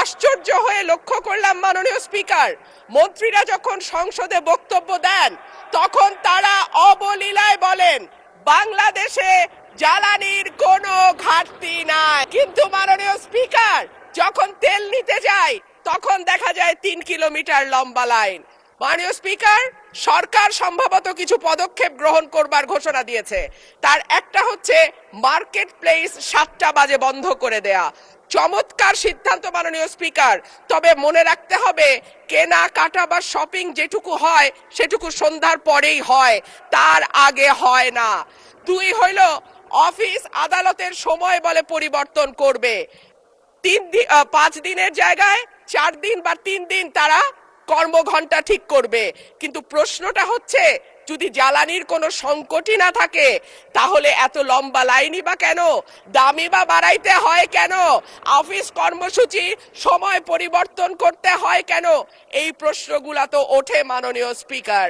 আশ্চর্য হয়ে লক্ষ্য করলাম মাননীয় স্পিকার, মন্ত্রীরা যখন সংসদে বক্তব্য দেন তখন তারা অবলীলায় বলেন বাংলাদেশে জ্বালানির কোনো ঘাটতি নাই, কিন্তু মাননীয় স্পিকার যখন তেল নিতে যায় তখন দেখা যায় 3 কিলোমিটার লম্বা লাইন। মাননীয় স্পিকার, সরকার সম্ভবত কিছু পদক্ষেপ গ্রহণ করবার ঘোষণা দিয়েছে। তার একটা হচ্ছে মার্কেট প্লেস 7টা বাজে বন্ধ করে দেয়া। চমৎকার সিদ্ধান্ত মাননীয় স্পিকার, তবে মনে রাখতে হবে কেনা কাটা বা শপিং যেটুকু হয় সেটুকু সন্ধ্যার পরেই হয়, তার আগে হয় না। 2 হইল অফিস আদালতের সময় বলে পরিবর্তন করবে। 5 দিনের জায়গায় 4 দিন বা 3 দিন তারা কর্মঘণ্টা ঠিক করবে। কিন্তু প্রশ্নটা হচ্ছে যদি জ্বালানির কোনো সংকটই না থাকে তাহলে এত লম্বা লাইনই বা কেন, দামই বা বাড়াইতে হয় কেন, অফিস কর্মসূচি সময় পরিবর্তন করতে হয় কেন? এই প্রশ্নগুলা তো ওঠে মাননীয় স্পিকার।